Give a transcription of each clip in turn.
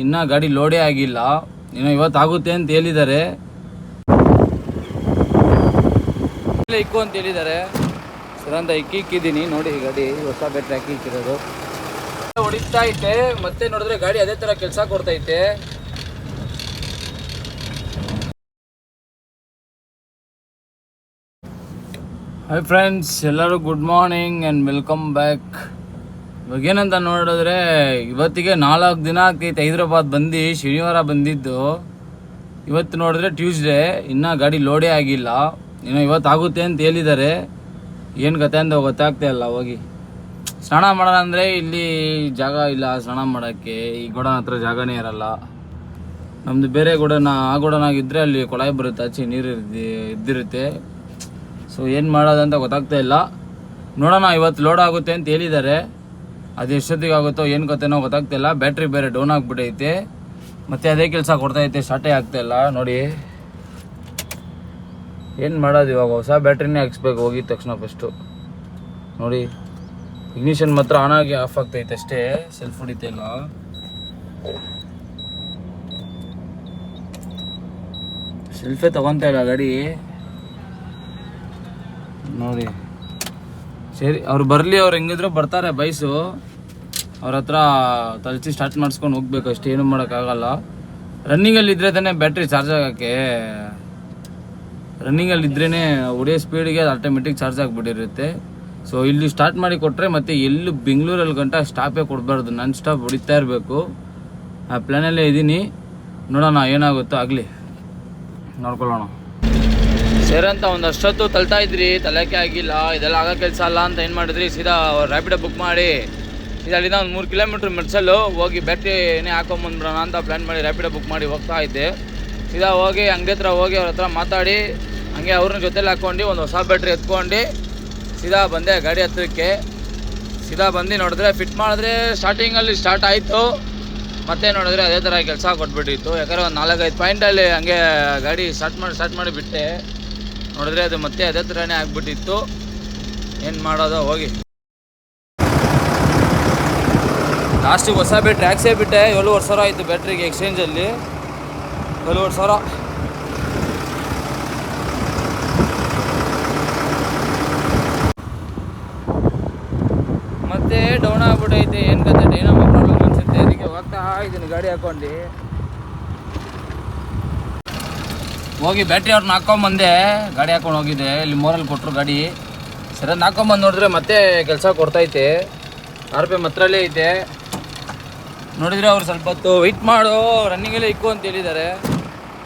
ಇನ್ನ ಗಾಡಿ ಲೋಡೇ ಆಗಿಲ್ಲ, ಇನ್ನು ಇವತ್ತಾಗುತ್ತೆ ಅಂತ ಹೇಳಿದ್ದಾರೆ. ಇಕ್ಕು ಅಂತ ಹೇಳಿದ್ದಾರೆ. ಸರ್ ಅಂತ ಇಕ್ಕಿದ್ದೀನಿ ನೋಡಿ, ಗಾಡಿ ಹೊಸ ಬ್ಯಾಟ್ರಿ ಇಕ್ಕಿರೋದು ಹೊಡಿತಾ ಐತೆ. ಮತ್ತೆ ನೋಡಿದ್ರೆ ಗಾಡಿ ಅದೇ ತರ ಕೆಲಸ ಕೊಡ್ತೈತೆ. ಹಾಯ್ ಫ್ರೆಂಡ್ಸ್, ಎಲ್ಲರೂ good morning and welcome back. ಇವಾಗ ಏನಂತ ನೋಡಿದ್ರೆ, ಇವತ್ತಿಗೆ 4 ದಿನ ಆಗ್ತೈತೆ ಹೈದ್ರಾಬಾದ್ ಬಂದು. ಶನಿವಾರ ಬಂದಿದ್ದು, ಇವತ್ತು ನೋಡಿದ್ರೆ ಟ್ಯೂಸ್ಡೇ, ಇನ್ನೂ ಗಾಡಿ ಲೋಡೇ ಆಗಿಲ್ಲ. ಇನ್ನು ಇವತ್ತಾಗುತ್ತೆ ಅಂತ ಹೇಳಿದ್ದಾರೆ. ಏನು ಕತೆ ಅಂತ ಗೊತ್ತಾಗ್ತಾ ಇಲ್ಲ. ಹೋಗಿ ಸ್ನಾನ ಮಾಡೋಣ ಅಂದರೆ ಇಲ್ಲಿ ಜಾಗ ಇಲ್ಲ ಸ್ನಾನ ಮಾಡೋಕ್ಕೆ. ಈ ಗೋಡನ್ ಹತ್ರ ಜಾಗನೇ ಇರಲ್ಲ. ನಮ್ಮದು ಬೇರೆ ಗೋಡನ, ಆ ಗೋಡನಾಗಿದ್ದರೆ ಅಲ್ಲಿ ಕೊಳಾಯಿ ಬರುತ್ತೆ, ಆಚೆ ನೀರು ಇದ್ದಿರುತ್ತೆ. ಸೊ ಏನು ಮಾಡೋದಂತ ಗೊತ್ತಾಗ್ತಾ ಇಲ್ಲ. ನೋಡೋಣ, ಇವತ್ತು ಲೋಡ್ ಆಗುತ್ತೆ ಅಂತ ಹೇಳಿದ್ದಾರೆ. ಅದು ಎಷ್ಟೊತ್ತಿಗೆ ಆಗುತ್ತೋ ಏನು ಕತೆನೋ ಗೊತ್ತಾಗ್ತಾ ಇಲ್ಲ. ಬ್ಯಾಟ್ರಿ ಬೇರೆ ಡೌನ್ ಆಗಿಬಿಟ್ಟೈತೆ, ಮತ್ತು ಅದೇ ಕೆಲಸ ಕೊಡ್ತೈತೆ, ಸ್ಟಾರ್ಟೇ ಆಗ್ತಾಯಿಲ್ಲ. ನೋಡಿ ಏನು ಮಾಡೋದು ಇವಾಗ. ಹೊಸ ಬ್ಯಾಟ್ರಿನೇ ಹಾಕ್ಸ್ಬೇಕು ಹೋಗಿದ ತಕ್ಷಣ. ಫಸ್ಟು ನೋಡಿ, ಇಗ್ನಿಷನ್ ಮಾತ್ರ ಆನ್ ಆಗಿ ಆಫ್ ಆಗ್ತೈತೆ ಅಷ್ಟೇ, ಸೆಲ್ಫ್ ಹೊಡಿತಾ ಇಲ್ಲ. ಸೆಲ್ಫೇ ತಗೊತಾ ಇಲ್ಲ ಗಾಡಿ ನೋಡಿ. ಸರಿ, ಅವ್ರು ಬರಲಿ, ಅವ್ರು ಹೆಂಗಿದ್ರು ಬರ್ತಾರೆ ಬೈಸು. ಅವ್ರ ಹತ್ರ ತಲಚಿ ಸ್ಟಾರ್ಟ್ ಮಾಡಿಸ್ಕೊಂಡು ಹೋಗ್ಬೇಕು ಅಷ್ಟೇ, ಏನು ಮಾಡೋಕ್ಕಾಗಲ್ಲ. ರನ್ನಿಂಗಲ್ಲಿದ್ದರೆ ತಾನೇ ಬ್ಯಾಟ್ರಿ ಚಾರ್ಜ್ ಆಗೋಕ್ಕೆ. ರನ್ನಿಂಗಲ್ಲಿದ್ರೇ ಹೊಡಿಯೋ ಸ್ಪೀಡಿಗೆ ಅದು ಆಟೋಮೆಟಿಕ್ ಚಾರ್ಜ್ ಆಗಿಬಿಟ್ಟಿರುತ್ತೆ. ಸೊ ಇಲ್ಲಿ ಸ್ಟಾರ್ಟ್ ಮಾಡಿ ಕೊಟ್ಟರೆ ಮತ್ತೆ ಎಲ್ಲೂ ಬೆಂಗಳೂರಲ್ಲಿ ಗಂಟ ಸ್ಟಾಪೇ ಕೊಡಬಾರ್ದು, ನಾನ್ ಸ್ಟಾಪ್ ಹೊಡಿತಾ ಇರಬೇಕು. ಆ ಪ್ಲ್ಯಾನಲ್ಲೇ ಇದ್ದೀನಿ. ನೋಡೋಣ ಏನಾಗುತ್ತೋ ಆಗಲಿ, ನೋಡ್ಕೊಳ್ಳೋಣ. ಸೇರಂತ ಒಂದಷ್ಟೊತ್ತು ತಳ್ತಾ ಇದ್ರಿ, ತಲೆಕೆ ಆಗಿಲ್ಲ. ಇದೆಲ್ಲ ಆಗೋ ಕೆಲಸ ಅಲ್ಲ ಅಂತ ಏನು ಮಾಡಿದ್ರಿ, ಸೀದಾ ರ್ಯಾಪಿಡೋ ಬುಕ್ ಮಾಡಿ ಸೀದಾ ಅಲ್ಲಿಂದ ಒಂದು 3 ಕಿಲೋಮೀಟ್ರ್ ಮೆಡ್ಸಲ್ಲು ಹೋಗಿ ಬ್ಯಾಟ್ರಿನೇ ಹಾಕೊಂಬಂದ್ಬಿಡೋಣ ಅಂತ ಪ್ಲ್ಯಾನ್ ಮಾಡಿ ರ್ಯಾಪಿಡೋ ಬುಕ್ ಮಾಡಿ ಹೋಗ್ತಾ ಇದ್ದೆ. ಸೀದಾ ಹೋಗಿ ಅಂಗಡಿ ಹತ್ರ ಹೋಗಿ ಅವ್ರ ಹತ್ರ ಮಾತಾಡಿ, ಹಂಗೆ ಅವ್ರನ್ನ ಜೊತೆಲಿ ಹಾಕ್ಕೊಂಡು ಒಂದು ಹೊಸ ಬ್ಯಾಟ್ರಿ ಎತ್ಕೊಂಡು ಸೀದಾ ಬಂದೆ ಗಾಡಿ ಹತ್ರಕ್ಕೆ. ಸೀದಾ ಬಂದು ನೋಡಿದ್ರೆ ಫಿಟ್ ಮಾಡಿದ್ರೆ ಸ್ಟಾರ್ಟಿಂಗಲ್ಲಿ ಸ್ಟಾರ್ಟ್ ಆಯಿತು. ಮತ್ತೆ ನೋಡಿದ್ರೆ ಅದೇ ಥರ ಕೆಲಸ ಕೊಟ್ಬಿಟ್ಟಿತ್ತು. ಯಾಕಂದರೆ ಒಂದು 4-5 ಪಾಯಿಂಟಲ್ಲಿ ಹಂಗೆ ಗಾಡಿ ಸ್ಟಾರ್ಟ್ ಮಾಡಿ ಬಿಟ್ಟೆ. ನೋಡಿದ್ರೆ ಅದು ಮತ್ತೆ ಅದೇ ಥರನೇ ಆಗಿಬಿಟ್ಟಿತ್ತು. ಏನು ಮಾಡೋದು ಹೋಗಿ. ಲಾಸ್ಟಿಗೆ ಹೊಸ ಬ್ಯಾಟ್ರಿ ಹಾಕ್ಸೇ ಬಿಟ್ಟೆ. 7,500 ಆಯಿತು ಬ್ಯಾಟ್ರಿಗೆ ಎಕ್ಸ್ಚೇಂಜಲ್ಲಿ. 7,500. ಮತ್ತೆ ಡೌನ್ ಆಗ್ಬಿಟ್ಟೈತೆ. ಏನು ಕತೆ, ಡೈನಾಮೋ ಪ್ರಾಬ್ಲಮ್ ಅನ್ಸುತ್ತೆ. ಅದಕ್ಕೆ ಹೋಗ್ತಾ ಇದ್ದೀನಿ ಗಾಡಿ ಹಾಕೊಂಡು. ಹೋಗಿ ಬ್ಯಾಟ್ರಿ ಅವ್ರನ್ನ ಹಾಕ್ಕೊಂಬಂದೆ, ಗಾಡಿ ಹಾಕೊಂಡು ಹೋಗಿದ್ದೆ. ಇಲ್ಲಿ ಮೋರಲ್ಲಿ ಕೊಟ್ಟರು ಗಾಡಿ. ಸರಿ ಹಾಕ್ಕೊಂಬಂದು ನೋಡಿದ್ರೆ ಮತ್ತೆ ಕೆಲಸ ಕೊಡ್ತೈತೆ. RPM ಹತ್ರಲ್ಲೇ ಐತೆ. ನೋಡಿದರೆ ಅವ್ರು ಸ್ವಲ್ಪ ಹೊತ್ತು ವೆಯ್ಟ್ ಮಾಡು, ರನ್ನಿಂಗಲ್ಲೇ ಇಕ್ಕು ಅಂತ ಹೇಳಿದ್ದಾರೆ.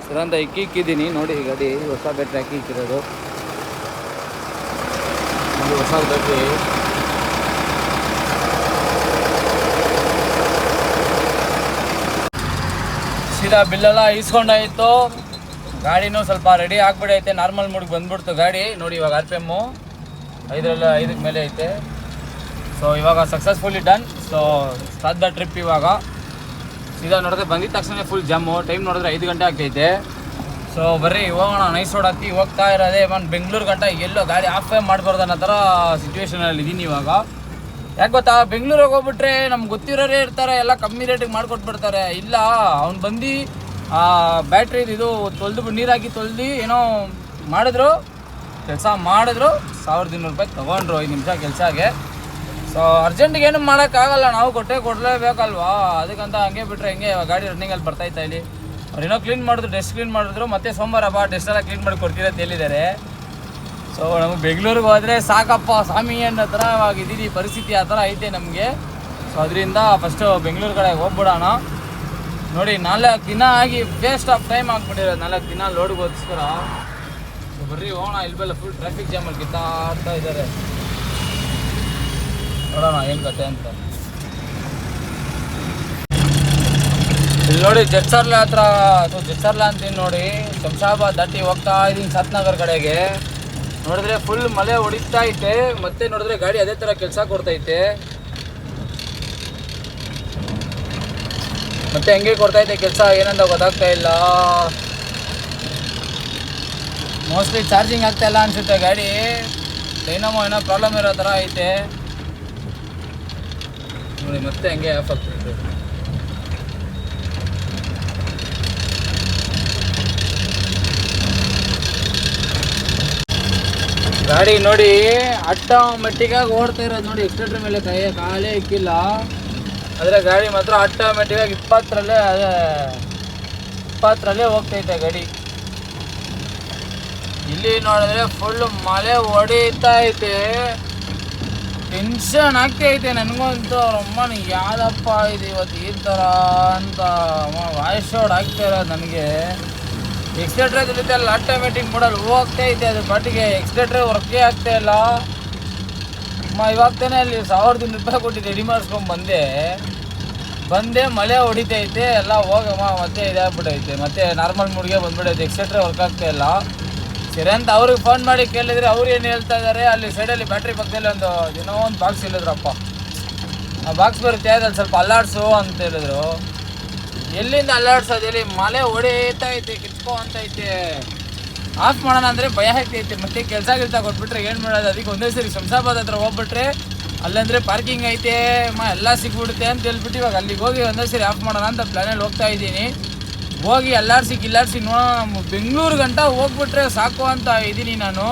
ಸರಿ ಅಂತ ಇಕ್ಕಿದ್ದೀನಿ ನೋಡಿ, ಗಾಡಿ ಹೊಸ ಬ್ಯಾಟ್ರಿ ಇಕ್ಕಿರೋದು ನೋಡಿ, ಹೊಸ ಬ್ಯಾಟ್ರಿ. ಸೀದಾ ಬಿಲ್ಲೆಲ್ಲ ಈಸ್ಕೊಂಡಾಯಿತು. ಗಾಡಿನೂ ಸ್ವಲ್ಪ ರೆಡಿ ಆಗಿಬಿಡೈತೆ, ನಾರ್ಮಲ್ ಮೂಡಿಗೆ ಬಂದ್ಬಿಡ್ತು ಗಾಡಿ. ನೋಡಿ ಇವಾಗ RPM 5ಕ್ಕೆ ಮೇಲೆ ಐತೆ. ಸೊ ಇವಾಗ successfully done. So start the trip. ಇವಾಗ ಸೀದಾ ನೋಡಿದ್ರೆ ಬಂದಿದ್ದ ತಕ್ಷಣ ಫುಲ್ ಜಾಮು. ಟೈಮ್ ನೋಡಿದ್ರೆ 5 ಗಂಟೆ ಆಗ್ತೈತೆ. ಸೊ ಬರ್ರಿ ಹೋಗೋಣ. ನೈಸ್ ರೋಡ್ ಹತ್ತಿ ಹೋಗ್ತಾ ಇರೋದೇ. ಬೆಂಗಳೂರು ಗಂಟ ಎಲ್ಲೋ ಗಾಡಿ ಆಫೇ ಮಾಡಬಾರ್ದು ಅನ್ನೋ ಥರ ಸಿಚುವೇಷನಲ್ಲಿ ಇದ್ದೀನಿ ಇವಾಗ. ಯಾಕೆ ಗೊತ್ತಾ, ಬೆಂಗಳೂರಿಗೆ ಹೋಗ್ಬಿಟ್ರೆ ನಮ್ಗೆ ಗೊತ್ತಿರೋರೇ ಇರ್ತಾರೆ, ಎಲ್ಲ ಕಮ್ಮಿ ರೇಟಿಗೆ ಮಾಡಿಕೊಟ್ಬಿಡ್ತಾರೆ. ಇಲ್ಲ, ಅವ್ನು ಬಂದು ಬ್ಯಾಟ್ರಿ ಇದು ನೀರು ಹಾಕಿ ತೊಳೆದು ಏನೋ ಮಾಡಿದ್ರು, ಕೆಲಸ ಮಾಡಿದ್ರು. 1,200 ರೂಪಾಯಿ ತೊಗೊಂಡ್ರು 5 ನಿಮಿಷ ಕೆಲಸಕ್ಕೆ. ಸೊ ಅರ್ಜೆಂಟಿಗೆ ಏನು ಮಾಡೋಕ್ಕಾಗಲ್ಲ, ನಾವು ಕೊಡಲೇಬೇಕಲ್ವಾ. ಅದಕ್ಕಂತ ಹಂಗೆ ಬಿಟ್ಟರೆ ಹೆಂಗೆ ಗಾಡಿ ರನ್ನಿಂಗಲ್ಲಿ ಬರ್ತಾಯಿತ್ತು. ಇಲ್ಲಿ ಅವ್ರೇನೋ ಕ್ಲೀನ್ ಮಾಡಿದ್ರು, ಡೆಸ್ಟ್ ಕ್ಲೀನ್ ಮಾಡಿದ್ರು. ಮತ್ತೆ ಸೋಮವಾರ ಡೆಸ್ಟ್ ಎಲ್ಲ ಕ್ಲೀನ್ ಮಾಡಿ ಕೊಡ್ತೀರ ಅಂತ ಹೇಳಿದ್ದಾರೆ. ಸೊ ನಮಗೆ ಬೆಂಗಳೂರಿಗೆ ಹೋದರೆ ಸಾಕಪ್ಪ ಸ್ವಾಮಿ ಅನ್ನೋ ಥರ ಇದ್ದೀವಿ. ಪರಿಸ್ಥಿತಿ ಆ ಥರ ಐತೆ ನಮಗೆ. ಸೊ ಅದರಿಂದ ಫಸ್ಟು ಬೆಂಗಳೂರು ಕಡೆ ಹೋಗ್ಬಿಡೋಣ. ನೋಡಿ 4 ದಿನ ಆಗಿ ವೇಸ್ಟ್ ಆಫ್ ಟೈಮ್ ಆಗಿಬಿಟ್ಟಿರೋದು. 4 ದಿನ ಲೋಡ್ಗೋಸ್ಕರ. ಸೊ ಬರ್ರಿ ಹೋಗೋಣ. ಇಲ್ಬೆಲ್ಲ ಫುಲ್ ಟ್ರಾಫಿಕ್ ಜಾಮಲ್ಲಿ ಕಿತ್ತಾಡ್ತಾ ಇದ್ದಾರೆ. ನೋಡೋಣ ಏನು ಕತೆ ಅಂತ. ಇಲ್ಲಿ ನೋಡಿ ಜಡ್ಸರ್ಲಾ ಹತ್ರ, ಜಡ್ಸರ್ಲಾ ಅಂತೀನಿ ನೋಡಿ, ಶಂಷಾಬಾದ್ ದಾಟಿ ಹೋಗ್ತಾ ಇದ್ದೀನಿ ಸತ್ನಗರ್ ಕಡೆಗೆ. ನೋಡಿದ್ರೆ ಫುಲ್ ಮಳೆ ಹೊಡಿತಾ ಐತೆ. ಮತ್ತೆ ನೋಡಿದ್ರೆ ಗಾಡಿ ಅದೇ ಥರ ಕೆಲಸ ಕೊಡ್ತೈತೆ. ಮತ್ತೆ ಹೆಂಗೆ ಕೊಡ್ತೈತೆ ಕೆಲಸ ಏನಂತ ಗೊತ್ತಾಗ್ತಾ ಇಲ್ಲ. ಮೋಸ್ಟ್ಲಿ ಚಾರ್ಜಿಂಗ್ ಆಗ್ತಾ ಇಲ್ಲ ಅನಿಸುತ್ತೆ ಗಾಡಿ. ಡೈನಾಮೋ ಏನೋ ಪ್ರಾಬ್ಲಮ್ ಇರೋ ಥರ ಐತೆ ನೋಡಿ. ಮತ್ತೆ ಹಂಗೆ ಆಫ್ ಆಗ್ತೈತೆ. ಗಾಡಿ ನೋಡಿ ಆಟೋಮೆಟಿಕ್ಕಾಗಿ ಓಡ್ತಾ ಇರೋದು ನೋಡಿ. ಎಕ್ಸ್ಲೇಟರ್ ಮೇಲೆ ಕಾಲೇ ಇಕ್ಕಿಲ್ಲ, ಆದರೆ ಗಾಡಿ ಮಾತ್ರ ಆಟೋಮೆಟಿಕ್ಕಾಗಿ 20ರಲ್ಲೇ ಹೋಗ್ತೈತೆ ಗಾಡಿ. ಇಲ್ಲಿ ನೋಡಿದ್ರೆ ಫುಲ್ ಮಳೆ ಹೊಡಿತಾ ಐತೆ, ಟೆನ್ಷನ್ ಆಗ್ತೈತೆ ನನಗಂತೂ. ಅಮ್ಮನ ಯಾವ್ದಪ್ಪ ಇದು ಇವತ್ತು ಈ ಥರ ಅಂತ ವಾಯ್ಸ್ ಔಟ್ ಆಗ್ತಾ ಇರೋದು ನನಗೆ. ಎಕ್ಸ್ಲೇಟ್ರ್ ಜೊತೆ ಅಲ್ಲಿ ಆಟೋಮೆಟಿಕ್ ಮಾಡಲ್ ಹೋಗ್ತೈತೆ, ಅದು ಪಾಟಿಗೆ ಎಕ್ಸ್ಲೇಟ್ರೇ ವರ್ಕೇ ಆಗ್ತಾ ಇಲ್ಲ. ಇವಾಗ ತಾನೇ ಅಲ್ಲಿ 1200 ರೂಪಾಯಿ ಕೊಟ್ಟು ರೆಡಿ ಮಾಡಿಸ್ಕೊಂಡು ಬಂದೆ ಮಳೆ ಹೊಡಿತೈತೆ ಎಲ್ಲ ಹೋಗಮ್ಮ, ಮತ್ತೆ ಇದಾಗ್ಬಿಟ್ಟೈತೆ, ಮತ್ತೆ ನಾರ್ಮಲ್ ಮೂಡ್ಗೆ ಬಂದ್ಬಿಡೈತೆ, ಎಕ್ಸ್ಲೇಟ್ರೇ ವರ್ಕ್ ಆಗ್ತಾ ಇಲ್ಲ. ಸರಿ ಅಂತ ಅವ್ರಿಗೆ ಫೋನ್ ಮಾಡಿ ಕೇಳಿದ್ರೆ ಅವ್ರು ಏನು ಹೇಳ್ತಾ ಇದ್ದಾರೆ, ಅಲ್ಲಿ ಸೈಡಲ್ಲಿ ಬ್ಯಾಟ್ರಿ ಪಕ್ಕದಲ್ಲಿ ಏನೋ ಒಂದು ಬಾಕ್ಸ್ ಹೇಳಿದ್ರಪ್ಪ, ಆ ಬಾಕ್ಸ್ ಬರುತ್ತೆ ಅದ್ರಲ್ಲಿ ಸ್ವಲ್ಪ ಅಲ್ಲಾಡ್ಸು ಅಂತ ಹೇಳಿದ್ರು. ಎಲ್ಲಿಂದ ಅಲ್ಲಾಡ್ಸೋದು, ಇಲ್ಲಿ ಮಳೆ ಹೊಡಿತಾ ಐತೆ, ಕಿತ್ಕೊ ಅಂತೈತೆ. ಆಫ್ ಮಾಡೋಣ ಅಂದರೆ ಭಯ ಆಗ್ತೈತೆ, ಮತ್ತೆ ಕೆಲಸ ಕೊಟ್ಬಿಟ್ರೆ ಏನು ಮಾಡೋದು. ಅದಕ್ಕೆ ಒಂದೇ ಸರಿ ಶಂಸಾಬಾದ್ ಹತ್ರ ಹೋಗ್ಬಿಟ್ರೆ ಅಲ್ಲಂದರೆ ಪಾರ್ಕಿಂಗ್ ಐತೆ ಎಲ್ಲ ಸಿಕ್ಬಿಡುತ್ತೆ ಅಂತ ಹೇಳ್ಬಿಟ್ಟು ಇವಾಗ ಅಲ್ಲಿಗೆ ಹೋಗಿ ಒಂದೇ ಸರಿ ಆಫ್ ಮಾಡೋಣ ಅಂತ ಪ್ಲ್ಯಾನಲ್ಲಿ ಹೋಗ್ತಾ ಇದ್ದೀನಿ. ಹೋಗಿ ಎಲ್ಲಾಡ್ಸಿ ಬೆಂಗಳೂರು ಗಂಟ ಹೋಗ್ಬಿಟ್ರೆ ಸಾಕು ಅಂತ ಇದ್ದೀನಿ ನಾನು.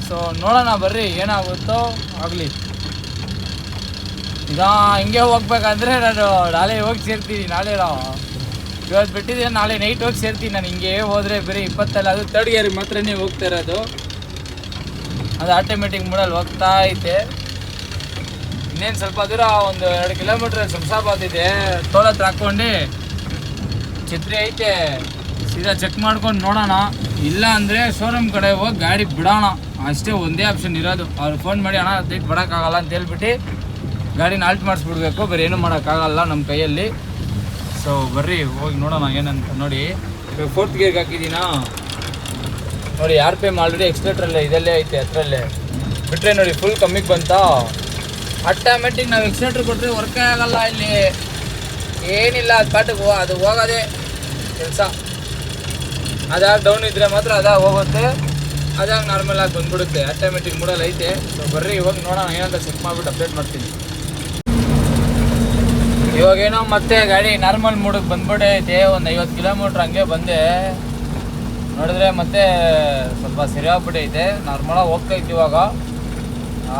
ಸೊ ನೋಡೋಣ ಬರ್ರಿ ಏನಾಗುತ್ತೋ ಆಗಲಿ. ಈಗ ಹಿಂಗೆ ಹೋಗ್ಬೇಕಂದ್ರೆ ನಾನು ನಾಳೆ ಹೋಗಿ ಸೇರ್ತೀನಿ. ಇವತ್ತು ಬಿಟ್ಟಿದ್ದೀನಿ, ನಾಳೆ ನೈಟ್ ಹೋಗಿ ಸೇರ್ತೀನಿ ನಾನು. ಹಿಂಗೆ ಹೋದರೆ ಬರೀ 20 ಅದು 3rd ಗೇರಿಗೆ ಮಾತ್ರನೇ ಹೋಗ್ತಾ ಇರೋದು, ಅದು ಆಟೋಮೆಟಿಕ್ ಮೂಡಲ್ಲಿ ಹೋಗ್ತಾ ಐತೆ. ಇನ್ನೇನು ಸ್ವಲ್ಪ ದೂರ ಒಂದು 2 ಕಿಲೋಮೀಟ್ರ್ ಶಂಸಾಬಾದ್ ಇದೆ, ಟೋಲ್ ಹತ್ರ ಹಾಕ್ಕೊಂಡು ಛತ್ರಿ ಐತೆ, ಸೀದಾ ಚೆಕ್ ಮಾಡ್ಕೊಂಡು ನೋಡೋಣ. ಇಲ್ಲ ಅಂದರೆ ಶೋರೂಮ್ ಕಡೆ ಹೋಗಿ ಗಾಡಿ ಬಿಡೋಣ, ಅಷ್ಟೇ ಒಂದೇ ಆಪ್ಷನ್ ಇರೋದು. ಅವ್ರು ಫೋನ್ ಮಾಡಿ ಅಣ್ಣ ದೈಟ್ ಬಿಡೋಕ್ಕಾಗಲ್ಲ ಅಂತ ಹೇಳ್ಬಿಟ್ಟು ಗಾಡಿನ ಆಲ್ಟ್ ಮಾಡಿಸ್ಬಿಡ್ಬೇಕು, ಬೇರೆ ಏನೂ ಮಾಡೋಕ್ಕಾಗಲ್ಲ ನಮ್ಮ ಕೈಯಲ್ಲಿ. ಸೊ ಬರ್ರಿ ಹೋಗಿ ನೋಡೋಣ ಏನಂತ. ನೋಡಿ ಇವಾಗ 4th ಗೇರ್ಗೆ ಹಾಕಿದ್ದೀನಾ ನೋಡಿ, RPM ಆಲ್ರೆಡಿ ಎಕ್ಸ್ಲೇಟ್ರಲ್ಲೇ ಇದಲ್ಲೇ ಐತೆ, ಹತ್ರಲ್ಲೇ ಬಿಟ್ಟರೆ ನೋಡಿ ಫುಲ್ ಕಮ್ಮಿಗೆ ಬಂತಾ. ಆಟೋಮೆಟಿಕ್ ನಾವು ಎಕ್ಸ್ಲೇಟ್ರ್ ಕೊಟ್ಟರೆ ವರ್ಕೇ ಆಗಲ್ಲ, ಇಲ್ಲಿ ಏನಿಲ್ಲ, ಅದು ಪಾಟಿಗೆ ಅದು ಹೋಗೋದೇ ಕೆಲಸ. ಅದಾಗ ಡೌನ್ ಇದ್ದರೆ ಮಾತ್ರ ಅದಾಗ ಹೋಗುತ್ತೆ, ಅದಾಗ ನಾರ್ಮಲ್ ಆಗಿ ಬಂದ್ಬಿಡುತ್ತೆ, ಆಟೋಮೆಟಿಕ್ ಮೂಡಲ್ಲಿ ಐತೆ. ಸೊ ಬರ್ರಿ ಇವಾಗ ನೋಡೋಣ ಏನಂತ ಚೆಕ್ ಮಾಡಿಬಿಟ್ಟು ಅಪ್ಡೇಟ್ ಮಾಡ್ತೀನಿ. ಇವಾಗೇನೋ ಮತ್ತೆ ಗಾಡಿ ನಾರ್ಮಲ್ ಮೂಡಿಗೆ ಬಂದ್ಬಿಟ್ಟೈತೆ, ಒಂದು 50 ಕಿಲೋಮೀಟ್ರ್ ಹಂಗೆ ಬಂದೆ. ನೋಡಿದ್ರೆ ಮತ್ತೆ ಸ್ವಲ್ಪ ಸರಿಯಾಗ್ಬಿಟ್ಟೈತೆ, ನಾರ್ಮಲಾಗಿ ಹೋಗ್ತೈತೆ ಇವಾಗ.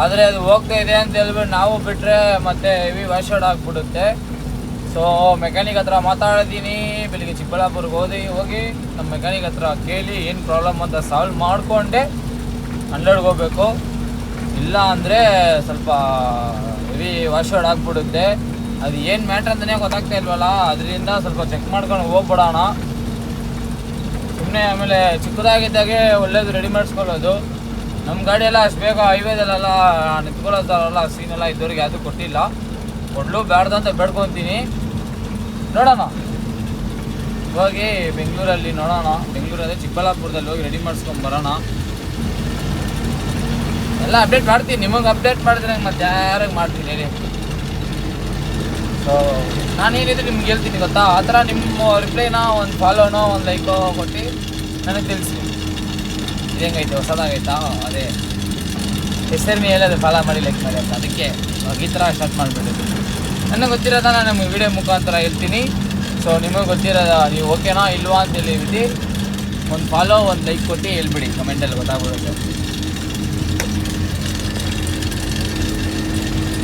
ಆದರೆ ಅದು ಹೋಗ್ತಾ ಇದೆ ಅಂತ ಹೇಳ್ಬಿಟ್ಟು ನಾವು ಬಿಟ್ಟರೆ ಮತ್ತೆ ಹೆವಿ ವಾಶ್ ಔಟ್ ಆಗಿಬಿಡುತ್ತೆ. ಸೊ ಮೆಕ್ಯಾನಿಕ್ ಹತ್ರ ಮಾತಾಡಿದ್ದೀನಿ, ಬೆಳಿಗ್ಗೆ ಚಿಕ್ಕಬಳ್ಳಾಪುರಕ್ಕೆ ಹೋಗಿ ನಮ್ಮ ಮೆಕ್ಯಾನಿಕ್ ಹತ್ರ ಕೇಳಿ ಏನು ಪ್ರಾಬ್ಲಮ್ ಅಂತ ಸಾಲ್ವ್ ಮಾಡಿಕೊಂಡೆ 100ಗೆ ಹೋಗ್ಬೇಕು. ಇಲ್ಲ ಅಂದರೆ ಸ್ವಲ್ಪ ಹೆವಿ ವಾಶ್ ಔಟ್ ಆಗಿಬಿಡುತ್ತೆ. ಅದು ಏನು ಮ್ಯಾಟ್ರ್ ಅಂತಲೇ ಗೊತ್ತಾಗ್ತಾ ಇಲ್ವಲ್ಲ, ಅದರಿಂದ ಸ್ವಲ್ಪ ಚೆಕ್ ಮಾಡ್ಕೊಂಡು ಹೋಗ್ಬಿಡೋಣ ಸುಮ್ಮನೆ. ಆಮೇಲೆ ಚಿಕ್ಕದಾಗಿದ್ದಾಗೆ ಒಳ್ಳೇದು ರೆಡಿ ಮಾಡಿಸ್ಕೊಳ್ಳೋದು. ನಮ್ಮ ಗಾಡಿ ಎಲ್ಲ ಅಷ್ಟು ಬೇಗ ಹೈವೇದಲ್ಲೆಲ್ಲ ನಿಂತ್ಕೊಳ್ಳೋದಾರಲ್ಲ ಸೀನೆಲ್ಲ ಇದ್ದವ್ರಿಗೆ ಯಾವುದು ಕೊಟ್ಟಿಲ್ಲ, ಕೊಡಲು ಬ್ಯಾಡ್ದು ಅಂತ ಬೇಡ್ಕೊತೀನಿ. ನೋಡೋಣ ಹೋಗಿ ಬೆಂಗಳೂರಲ್ಲಿ ನೋಡೋಣ, ಬೆಂಗಳೂರಲ್ಲಿ ಚಿಕ್ಕಬಳ್ಳಾಪುರದಲ್ಲಿ ಹೋಗಿ ರೆಡಿ ಮಾಡಿಸ್ಕೊಂಡು ಬರೋಣ. ಎಲ್ಲ ಅಪ್ಡೇಟ್ ಮಾಡ್ತೀನಿ, ನಿಮಗೆ ಅಪ್ಡೇಟ್ ಮಾಡಿದ್ರೆ ಮತ್ತೆ ಯಾರಿಗೆ ಮಾಡ್ತೀನಿ ಹೇಳಿ. ಸೊ ನಾನೇನಿದ್ರೆ ನಿಮ್ಗೆ ಹೇಳ್ತೀನಿ ಗೊತ್ತಾ, ಆ ಥರ ನಿಮ್ಮ ರಿಪ್ಲೈನ ಒಂದು ಫಾಲೋನೋ ಒಂದು ಲೈಕೋ ಕೊಟ್ಟು ನನಗೆ ತಿಳಿಸಿ ಹೆಂಗೈತೆ, ಹೊಸದಾಗೈತಾ, ಅದೇ ಹೆಸರಿನ ಹೇಳೋದು ಫಾಲೋ ಮಾಡಿ ಲೈಕ್ ಮಾಡಿ ಅಂತ. ಅದಕ್ಕೆ ಈ ಥರ ಸ್ಟಾರ್ಟ್ ಮಾಡಿಬಿಟ್ಟಿದ್ದು. ನನಗೆ ಗೊತ್ತಿರೋದ ನಾನು ನಿಮಗೆ ವಿಡಿಯೋ ಮುಖಾಂತರ ಹೇಳ್ತೀನಿ. ಸೊ ನಿಮಗೆ ಗೊತ್ತಿರೋದ ನೀವು ಓಕೆನಾ ಇಲ್ವಾ ಅಂತ ಹೇಳಿಬಿಟ್ಟು ಒಂದು ಫಾಲೋ ಒಂದು ಲೈಕ್ ಕೊಟ್ಟು ಹೇಳ್ಬಿಡಿ, ಕಮೆಂಟಲ್ಲಿ ಗೊತ್ತಾಗ್ಬಿಡುತ್ತೆ.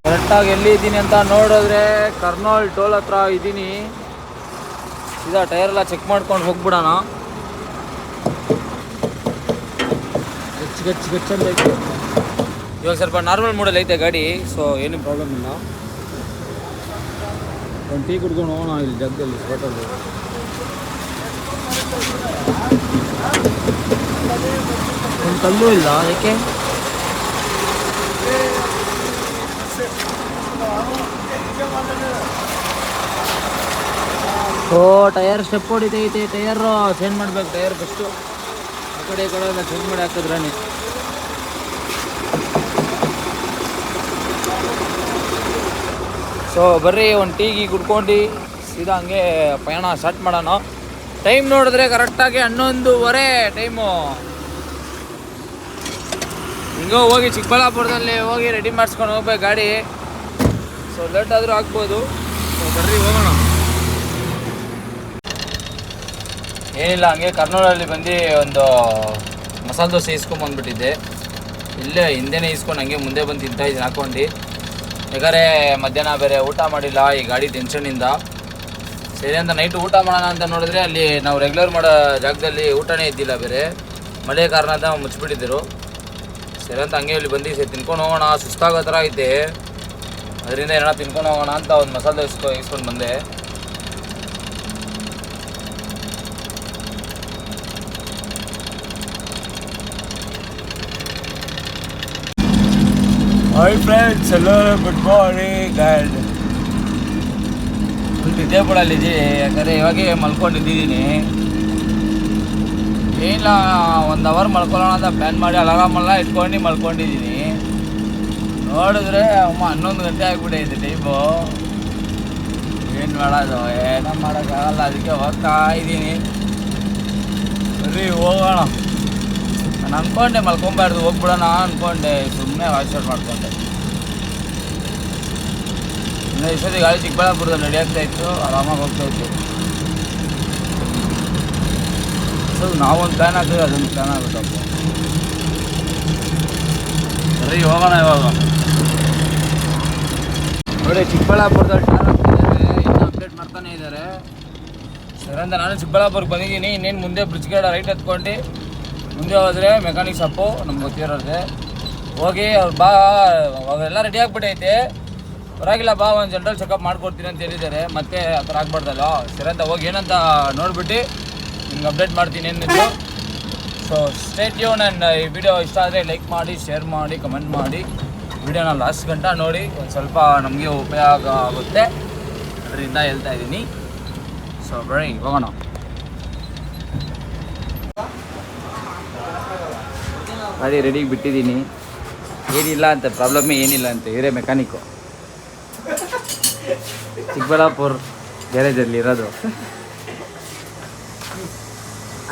ಕರೆಕ್ಟಾಗಿ ಎಲ್ಲಿದ್ದೀನಿ ಅಂತ ನೋಡಿದ್ರೆ ಕರ್ನಾಲ್ ಟೋಲ್ ಹತ್ರ ಇದ್ದೀನಿ. ಸೀದಾ ಟೈರೆಲ್ಲ ಚೆಕ್ ಮಾಡ್ಕೊಂಡು ಹೋಗ್ಬಿಡೋಣ. ಗಚ್ಚ ಅಂತ ಐತೆ. ಇವಾಗ ಸ್ವಲ್ಪ ನಾರ್ಮಲ್ ಮೂಡಲ್ಲಿ ಐತೆ ಗಾಡಿ, ಸೊ ಏನೂ ಪ್ರಾಬ್ಲಮ್ ಇಲ್ಲ. ಒಂದು ಟೀ ಕುಡ್ಕೊಂಡು ಹೋಗೋಣ ಇಲ್ಲಿ ಜಗ್ಗಲ್ಲಿ ಹೋಟೆಲ್. ಒಂದು ಕಲ್ಲು ಇಲ್ಲ ಅದಕ್ಕೆ. ಓ ಟಯರ್ ಸ್ಟೆಪ್ ಹೊಡಿತೈತೆ, ಟಯರ್ ಚೇಂಜ್ ಮಾಡ್ಬೇಕು. ಟಯರ್ ಫಸ್ಟು ಆ ಕಡೆ ಈ ಕಡೆ ಎಲ್ಲ ಚೇಂಜ್ ಮಾಡಿ ಹಾಕಿದ್ರಾನೆ. ಸೊ ಬರ್ರಿ ಒಂದು ಟೀಗಿ ಕುಡ್ಕೊಂಡು ಸೀದಾ ಹಂಗೆ ಪಯಣ ಸ್ಟಾರ್ಟ್ ಮಾಡೋಣ. ಟೈಮ್ ನೋಡಿದ್ರೆ ಕರೆಕ್ಟಾಗಿ 11:30 ಟೈಮು. ಹಿಂಗೋ ಹೋಗಿ ಚಿಕ್ಕಬಳ್ಳಾಪುರದಲ್ಲಿ ಹೋಗಿ ರೆಡಿ ಮಾಡಿಸ್ಕೊಂಡು ಹೋಗ್ಬೇಕು ಗಾಡಿ. ಸೊ ಲೇಟ್ ಆದರೂ ಆಗ್ಬೋದು. ಸೊ ಬರ್ರಿ ಹೋಗೋಣ. ಏನಿಲ್ಲ, ಹಂಗೆ ಕರ್ನೂಲಲ್ಲಿ ಬಂದು ಒಂದು ಮಸಾಲೆ ದೋಸೆ ಇಸ್ಕೊಂಬಂದ್ಬಿಟ್ಟಿದ್ದೆ. ಇಲ್ಲೇ ಹಿಂದೆನೇ ಇಸ್ಕೊಂಡು ಹಂಗೆ ಮುಂದೆ ಬಂದು ತಿಂತಾಯಿದ್ದೀನಿ ಹಾಕ್ಕೊಂಡು. ಯಾಕಂದರೆ ಮಧ್ಯಾಹ್ನ ಬೇರೆ ಊಟ ಮಾಡಿಲ್ಲ ಈ ಗಾಡಿ ಟೆನ್ಷನಿಂದ. ಸರಿ ಅಂತ ನೈಟ್ ಊಟ ಮಾಡೋಣ ಅಂತ ನೋಡಿದ್ರೆ ಅಲ್ಲಿ ನಾವು ರೆಗ್ಯುಲರ್ ಮಾಡೋ ಜಾಗದಲ್ಲಿ ಊಟನೇ ಇದ್ದಿಲ್ಲ, ಬೇರೆ ಮಳೆ ಕಾರಣ ಅಂತ ಮುಚ್ಚಿಬಿಟ್ಟಿದ್ದರು. ಸರಿ ಅಂತ ಹಂಗೆ ಇಲ್ಲಿ ಬಂದು ಸರಿ ತಿನ್ಕೊಂಡು ಹೋಗೋಣ, ಸುಸ್ತಾಗೋ ಥರ ಐತೆ, ಅದರಿಂದ ಏನಾರ ತಿನ್ಕೊಂಡು ಹೋಗೋಣ ಅಂತ ಒಂದು ಮಸಾಲೆ ಇಸ್ಕೊಂಡು ಬಂದೆ. Hi friends, yellow good morning. And full ನಿದ್ದೆ ಬಿಡಲ್ಲಿದ್ದೀವಿ, ಯಾಕಂದರೆ ಇವಾಗೇ ಮಲ್ಕೊಂಡಿದ್ದೀನಿ. ಏನಿಲ್ಲ, 1 ಅವರ್ ಮಲ್ಕೊಳ್ಳೋಣ ಅಂತ ಪ್ಲ್ಯಾನ್ ಮಾಡಿ ಅಲಾರಾಮೆಲ್ಲ ಇಟ್ಕೊಂಡು ಮಲ್ಕೊಂಡಿದ್ದೀನಿ. ನೋಡಿದ್ರೆ ಅಮ್ಮ 11 ಗಂಟೆ ಆಗಿಬಿಟ್ಟೈತೆ ಟೈಮು. ಏನು ಮಾಡೋದು, ಏನೋ ಮಾಡೋಕ್ಕಾಗಲ್ಲ, ಅದಕ್ಕೆ ಹೋಗ್ತಾ ಇದ್ದೀನಿ. ಸರಿ ಹೋಗೋಣ. ನಾನು ಅಂದ್ಕೊಂಡೆ ಮಲ್ಕೊಬಾರ್ದು, ಹೋಗ್ಬಿಡೋಣ ಅಂದ್ಕೊಂಡೆ, ಸುಮ್ಮನೆ ವಾಯ್ಸ್ ಔಟ್ ಮಾಡ್ಕೊಂಡೆ. ಇನ್ನು ಇಷ್ಟೊತ್ತಿಗೆ ಗಾಳಿ ಚಿಕ್ಕಬಳ್ಳಾಪುರದಲ್ಲಿ ನಡೆಯಾಗ್ತಾಯಿತ್ತು, ಆರಾಮಾಗಿ ಹೋಗ್ತಾಯಿತ್ತು. ಸೊ ನಾವೊಂದು ಪ್ಲ್ಯಾನ್ ಹಾಕಿದ್ರೆ ಅದೊಂದು ಪ್ಲ್ಯಾನ್ ಆಗುತ್ತಪ್ಪ. ಸರಿ ಹೋಗೋಣ ಇವಾಗ. ನೋಡಿ ಚಿಕ್ಕಬಳ್ಳಾಪುರದಲ್ಲಿ ಟ್ಯಾನ್ ಹಾಕ್ತಿದ್ದಾರೆ, ಇನ್ನೂ ಅಪ್ಡೇಟ್ ಮಾಡ್ತಾನೆ ಇದ್ದಾರೆ. ಸರಿ ಅಂತ ನಾನು ಚಿಕ್ಕಬಳ್ಳಾಪುರಕ್ಕೆ ಬಂದಿದ್ದೀನಿ. ಇನ್ನೇನು ಮುಂದೆ ಬ್ರಿಡ್ಜ್ ಗೇಟ್ ರೈಟ್ ಎತ್ಕೊಂಡು ಮುಂದೆ ಹೋದರೆ ಮೆಕ್ಯಾನಿಕ್ ಶಾಪು ನಮ್ಗೆ ಗೊತ್ತಿರೋದೆ. ಹೋಗಿ ಅವ್ರು ಬಾ, ಅವೆಲ್ಲ ರೆಡಿ ಆಗಿಬಿಟ್ಟೈತೆ, ಪರವಾಗಿಲ್ಲ ಬಾ ಒಂದು ಜನರಲ್ ಚೆಕಪ್ ಮಾಡ್ಕೊಡ್ತೀನಿ ಅಂತ ಹೇಳಿದ್ದಾರೆ. ಮತ್ತೆ ಆ ಥರ ಆಗ್ಬಾರ್ದಲ್ಲ. ಸರಿ ಅಂತ ಹೋಗಿ ಏನಂತ ನೋಡ್ಬಿಟ್ಟು ನಿಮ್ಗೆ ಅಪ್ಡೇಟ್ ಮಾಡ್ತೀನಿ ಏನಿತ್ತು. So stay tune. ಆ್ಯಂಡ್ ಈ ವಿಡಿಯೋ ಇಷ್ಟ ಆದರೆ ಲೈಕ್ ಮಾಡಿ, ಶೇರ್ ಮಾಡಿ, ಕಮೆಂಟ್ ಮಾಡಿ. ವಿಡಿಯೋನ ಲಾಸ್ಟ್ ಗಂಟ ನೋಡಿ, ಒಂದು ಸ್ವಲ್ಪ ನಮಗೆ ಉಪಯೋಗ ಆಗುತ್ತೆ, ಅದರಿಂದ ಹೇಳ್ತಾ ಇದ್ದೀನಿ. ಸೊ ಬರೀ ಹೋಗೋಣ. ಗಾಡಿ ರೆಡಿಗೆ ಬಿಟ್ಟಿದ್ದೀನಿ, ಏನಿಲ್ಲ ಅಂತ, ಪ್ರಾಬ್ಲಮ್ಮೇ ಏನಿಲ್ಲ ಅಂತ. ಇವರೇ ಮೆಕ್ಯಾನಿಕ್ಕು, ಚಿಕ್ಕಬಳ್ಳಾಪುರ ಗ್ಯಾರೇಜಲ್ಲಿ ಇರೋದು.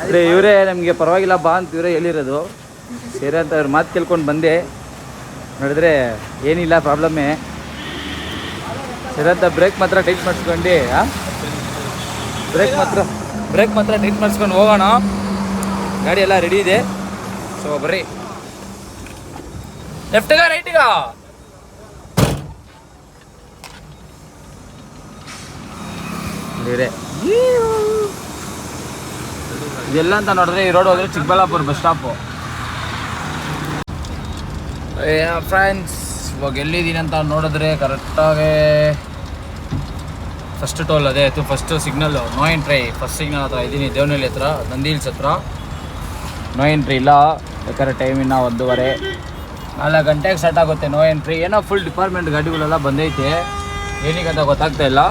ಅಂದರೆ ಇವರೇ ನಮಗೆ ಪರವಾಗಿಲ್ಲ ಬಾ ಅಂತ ಇವರೇ ಹೇಳಿರೋದು. ಸರಿ ಅಂತ ಅವ್ರ ಮಾತು ಕೇಳ್ಕೊಂಡು ಬಂದೆ. ನೋಡಿದ್ರೆ ಏನಿಲ್ಲ ಪ್ರಾಬ್ಲಮ್ಮೇ. ಸರಿ ಅಂತ ಬ್ರೇಕ್ ಮಾತ್ರ ಟೈಟ್ ಮಾಡಿಸ್ಕೊಂಡು, ಬ್ರೇಕ್ ಮಾತ್ರ ಟೈಟ್ ಮಾಡಿಸ್ಕೊಂಡು ಹೋಗೋಣ. ಗಾಡಿ ಎಲ್ಲ ರೆಡಿ ಇದೆ. ಸೊ ಬರ್ರಿ, ಲೆಫ್ಟಿಗ ರೈಟಿಗ ಇದೆಲ್ಲ ಅಂತ ನೋಡಿದ್ರೆ ಈ ರೋಡ್ ಹೋದ್ರೆ ಚಿಕ್ಕಬಳ್ಳಾಪುರ ಬಸ್ ಸ್ಟಾಪು. ಫ್ರೆಂಡ್ಸ್, ಇವಾಗ ಎಲ್ಲಿದ್ದೀನಿ ಅಂತ ನೋಡಿದ್ರೆ ಕರೆಕ್ಟಾಗಿ ಫಸ್ಟ್ ಟೋಲ್ ಅದೇ ಆಯಿತು, first signal no entry. First signal ಹತ್ರ ಇದ್ದೀನಿ, ದೇವನಹಳ್ಳಿ ಹತ್ರ, ನಂದಿ ಹಿಲ್ಸ್ ಹತ್ರ. ನೋ ಎಂಟ್ರಿ ಇಲ್ಲ, ಬೇಕಾದ್ರೆ ಟೈಮ್ ಇನ್ನೂ 1:15, 4 ಗಂಟೆಗೆ ಸ್ಟಾರ್ಟ್ ಆಗುತ್ತೆ ನೋ ಎಂಟ್ರಿ. ಏನೋ ಫುಲ್ ಡಿಪಾರ್ಟ್ಮೆಂಟ್ ಗಾಡಿಗಳೆಲ್ಲ ಬಂದೈತೆ, ಏನಕ್ಕಂತ ಗೊತ್ತಾಗ್ತಾ ಇಲ್ಲ.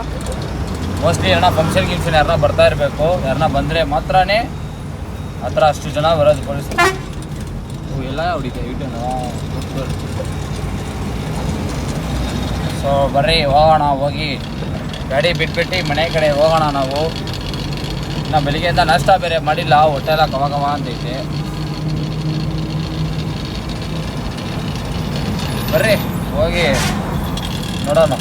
ಮೋಸ್ಟ್ಲಿ ಯಾರನ್ನ ಫಂಕ್ಷನ್ ಗಿಂಕ್ಷನ್ ಯಾರನ್ನ ಬರ್ತಾ ಇರಬೇಕು, ಯಾರನ್ನ ಬಂದರೆ ಮಾತ್ರನೇ ಆ ಥರ ಅಷ್ಟು ಜನ ಬರೋದು ಪೊಲೀಸರು. ಎಲ್ಲ ಹೊಡಿತೆ ಇಟೇನೋ. ಸೊ ಬರ್ರಿ ಹೋಗೋಣ, ಹೋಗಿ ಗಾಡಿ ಬಿಟ್ಬಿಟ್ಟು ಮನೆ ಕಡೆ ಹೋಗೋಣ ನಾವು. ನಾವು ಬೆಳಿಗ್ಗೆಯಿಂದ ನಾಷ್ಟ ಬೇರೆ ಮಾಡಿಲ್ಲ, ಹೊಟ್ಟೆ ಎಲ್ಲ ಕವ ಕವ ಅಂತೈತೆ. ಬರ್ರಿ ಹೋಗಿ ನೋಡೋಣ.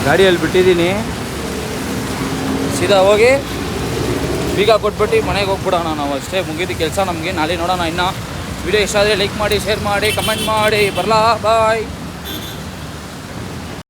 ಗಾಡಿಯಲ್ಲಿ ಬಿಟ್ಟಿದ್ದೀನಿ, ಸೀದಾ ಹೋಗಿ ಬೀಗ ಕೊಟ್ಬಿಟ್ಟು ಮನೆಗೆ ಹೋಗ್ಬಿಡೋಣ ನಾವು. ಅಷ್ಟೇ, ಮುಗಿದು ಕೆಲಸ ನಮಗೆ. ನಾಳೆ ನೋಡೋಣ. ಇನ್ನು ವಿಡಿಯೋ ಇಷ್ಟ ಆದರೆ ಲೈಕ್ ಮಾಡಿ, ಶೇರ್ ಮಾಡಿ, ಕಮೆಂಟ್ ಮಾಡಿ. ಬರಲಾ, ಬಾಯ್.